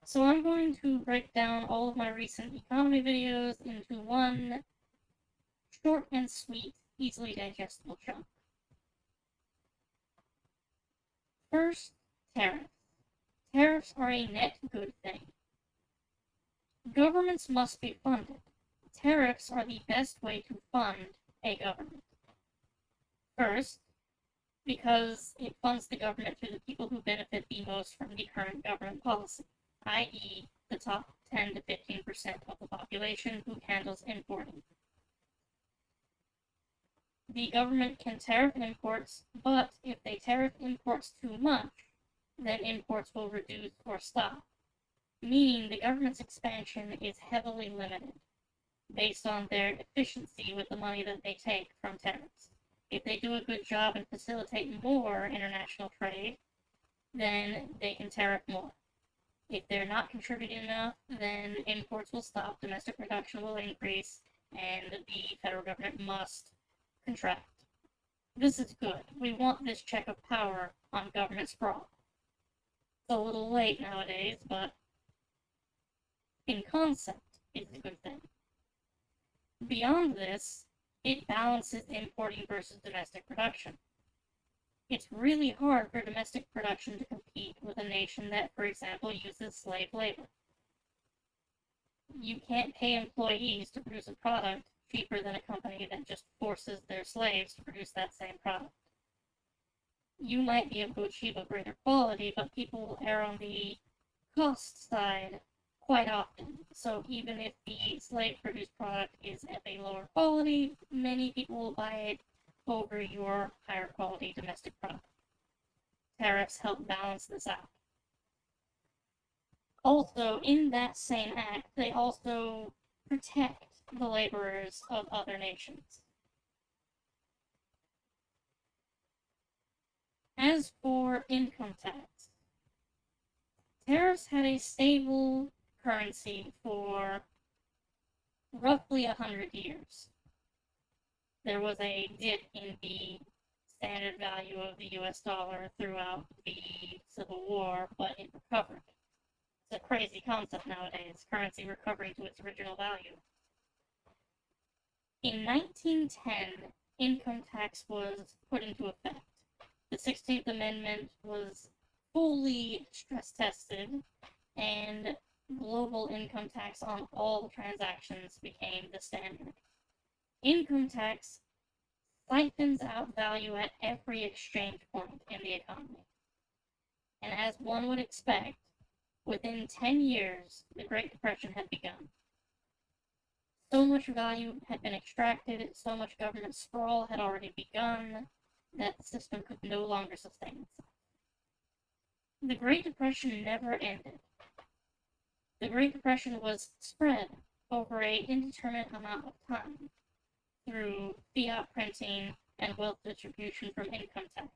So I'm going to break down all of my recent economy videos into one short and sweet, easily digestible chunk. First, tariffs. Tariffs are a net good thing. Governments must be funded. Tariffs are the best way to fund a government. First, because it funds the government to the people who benefit the most from the current government policy, i.e., the top 10 to 15% of the population who handles importing. The government can tariff imports, but if they tariff imports too much, then imports will reduce or stop, meaning the government's expansion is heavily limited based on their efficiency with the money that they take from tariffs. If they do a good job and facilitate more international trade, then they can tariff more. If they're not contributing enough, then imports will stop, domestic production will increase, and the federal government must contract. This is good. We want this check of power on government sprawl. It's a little late nowadays, but in concept, it's a good thing. Beyond this, it balances importing versus domestic production. It's really hard for domestic production to compete with a nation that, for example, uses slave labor. You can't pay employees to produce a product cheaper than a company that just forces their slaves to produce that same product. You might be able to achieve a greater quality, but people will err on the cost side quite often. So even if the slave-produced product is of a lower quality, many people will buy it over your higher quality domestic product. Tariffs help balance this out. Also, in that same act, they also protect the laborers of other nations. As for income tax, tariffs had a stable currency for roughly 100 years. There was a dip in the standard value of the US dollar throughout the Civil War, but it recovered. It's a crazy concept nowadays, currency recovering to its original value. In 1910, income tax was put into effect. The 16th Amendment was fully stress tested, and global income tax on all transactions became the standard. Income tax siphons out value at every exchange point in the economy. And as one would expect, within 10 years, the Great Depression had begun. So much value had been extracted, so much government sprawl had already begun, that the system could no longer sustain itself. The Great Depression never ended. The Great Depression was spread over an indeterminate amount of time through fiat printing and wealth distribution from income tax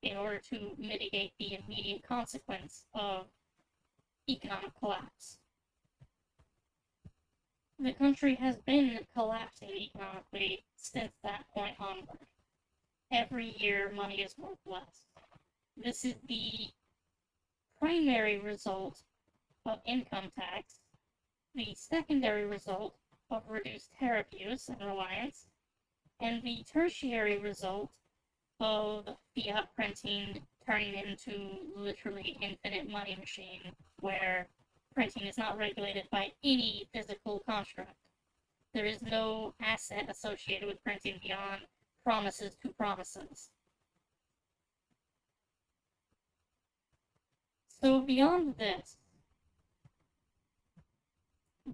in order to mitigate the immediate consequence of economic collapse. The country has been collapsing economically since that point onward. Every year, money is worth less. This is the primary result of income tax, the secondary result of reduced tariff use and reliance, and the tertiary result of fiat printing turning into literally infinite money machine, where printing is not regulated by any physical construct. There is no asset associated with printing beyond promises to promises. So beyond this,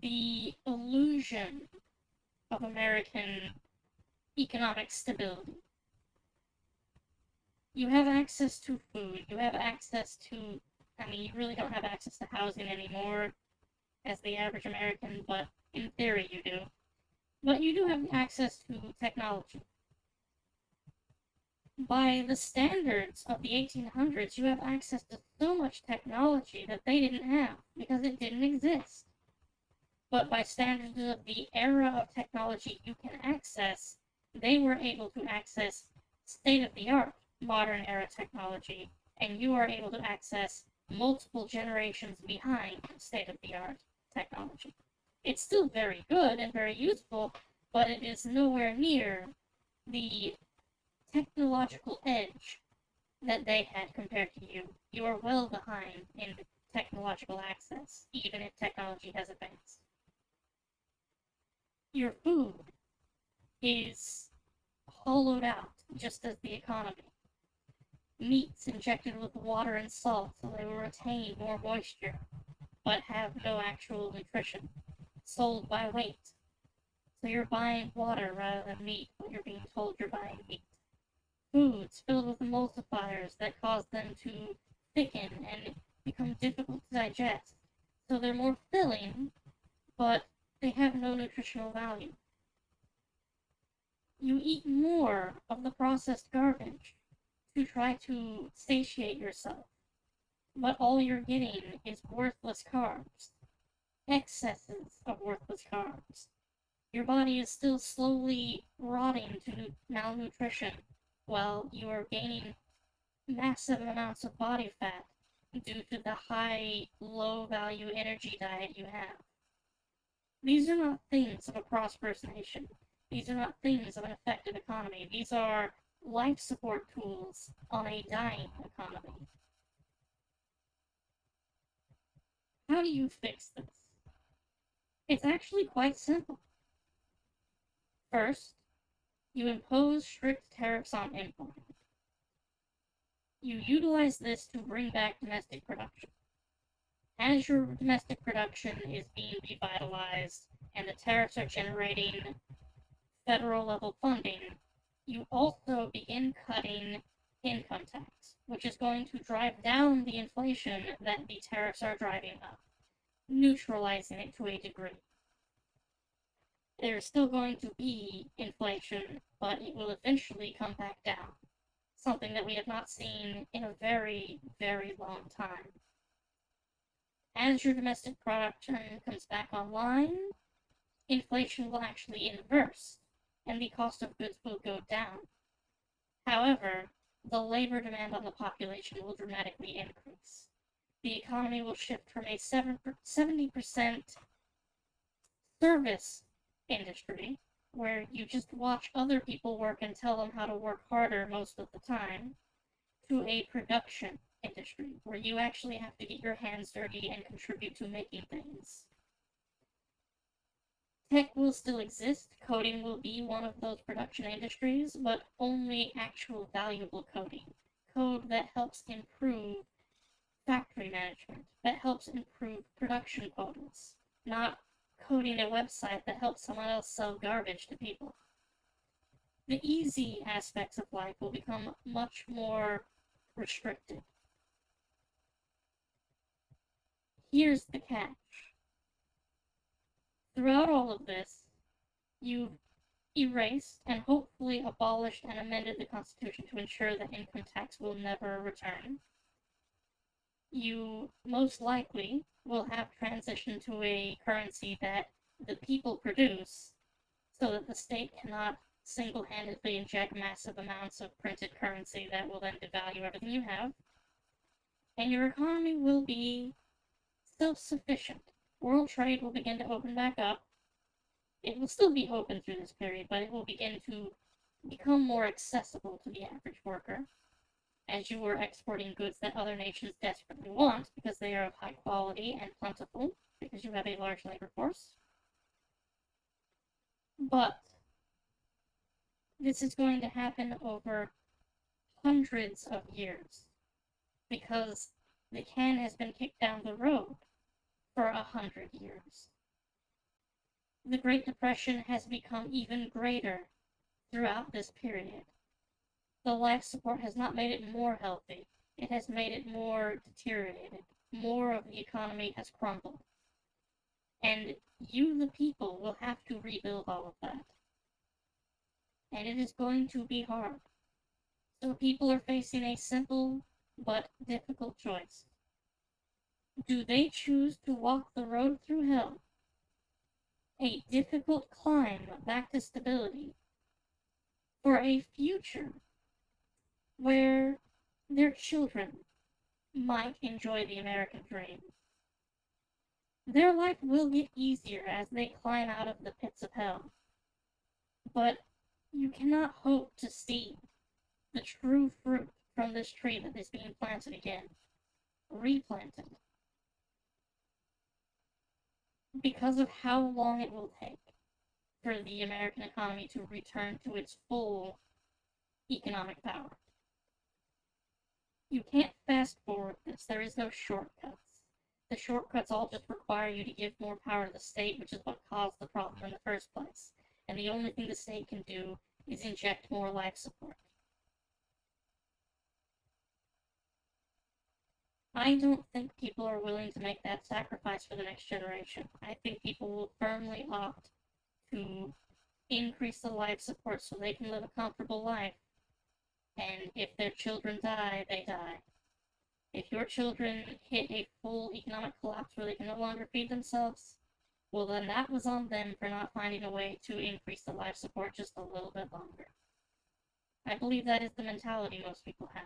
the illusion of American economic stability. You have access to food, you have access to, you really don't have access to housing anymore as the average American, but in theory you do. But you do have access to technology. By the standards of the 1800s, you have access to so much technology that they didn't have because it didn't exist. But by standards of the era of technology you can access, they were able to access state-of-the-art modern era technology, and you are able to access multiple generations behind state-of-the-art technology. It's still very good and very useful, but it is nowhere near the technological edge that they had compared to you. You are well behind in technological access, even if technology has advanced. Your food is hollowed out, just as the economy. Meats injected with water and salt so they will retain more moisture, but have no actual nutrition. Sold by weight. So you're buying water rather than meat, but you're being told you're buying meat. Foods filled with emulsifiers that cause them to thicken and become difficult to digest. So they're more filling, but they have no nutritional value. You eat more of the processed garbage to try to satiate yourself, but all you're getting is worthless carbs, excesses of worthless carbs. Your body is still slowly rotting to malnutrition while you are gaining massive amounts of body fat due to the high, low-value energy diet you have. These are not things of a prosperous nation. These are not things of an effective economy. These are life support tools on a dying economy. How do you fix this? It's actually quite simple. First, you impose strict tariffs on importing. You utilize this to bring back domestic production. As your domestic production is being revitalized and the tariffs are generating federal level funding, you also begin cutting income tax, which is going to drive down the inflation that the tariffs are driving up, neutralizing it to a degree. There's still going to be inflation, but it will eventually come back down, something that we have not seen in a very, very long time. As your domestic production comes back online, inflation will actually inverse, and the cost of goods will go down. However, the labor demand on the population will dramatically increase. The economy will shift from a 70% service industry, where you just watch other people work and tell them how to work harder most of the time, to a production industry, where you actually have to get your hands dirty and contribute to making things. Tech will still exist, coding will be one of those production industries, but only actual valuable coding. Code that helps improve factory management, that helps improve production quotas, not coding a website that helps someone else sell garbage to people. The easy aspects of life will become much more restricted. Here's the catch. Throughout all of this, you've erased and hopefully abolished and amended the Constitution to ensure that income tax will never return. You most likely will have transitioned to a currency that the people produce so that the state cannot single-handedly inject massive amounts of printed currency that will then devalue everything you have. And your economy will be self-sufficient. World trade will begin to open back up. It will still be open through this period, but it will begin to become more accessible to the average worker, as you are exporting goods that other nations desperately want because they are of high quality and plentiful, because you have a large labor force. But this is going to happen over hundreds of years, because the can has been kicked down the road for 100 years. The Great Depression has become even greater throughout this period. The life support has not made it more healthy, it has made it more deteriorated. More of the economy has crumbled. And you, the people, will have to rebuild all of that. And it is going to be hard. So people are facing a simple but difficult choice. Do they choose to walk the road through hell? A difficult climb back to stability for a future where their children might enjoy the American dream. Their life will get easier as they climb out of the pits of hell. But you cannot hope to see the true fruit from this tree that is being planted again, replanted, because of how long it will take for the American economy to return to its full economic power. You can't fast forward this. There is no shortcuts. The shortcuts all just require you to give more power to the state, which is what caused the problem in the first place. And the only thing the state can do is inject more life support. I don't think people are willing to make that sacrifice for the next generation. I think people will firmly opt to increase the life support so they can live a comfortable life. And if their children die, they die. If your children hit a full economic collapse where they can no longer feed themselves, well, then that was on them for not finding a way to increase the life support just a little bit longer. I believe that is the mentality most people have.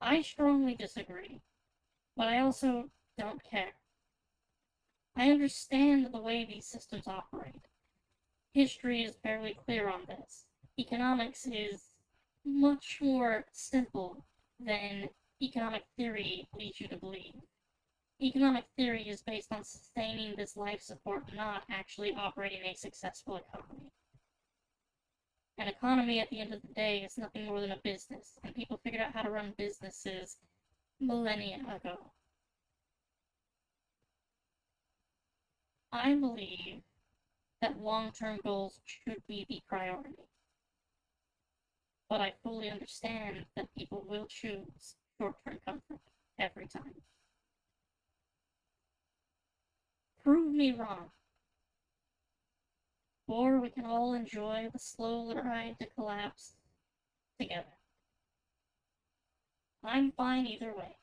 I strongly disagree, but I also don't care. I understand the way these systems operate. History is fairly clear on this. Economics is much more simple than economic theory leads you to believe. Economic theory is based on sustaining this life support, not actually operating a successful economy. An economy, at the end of the day, is nothing more than a business, and people figured out how to run businesses millennia ago. I believe that long-term goals should be the priority. But I fully understand that people will choose short-term comfort every time. Prove me wrong, or we can all enjoy the slow ride to collapse together. I'm fine either way.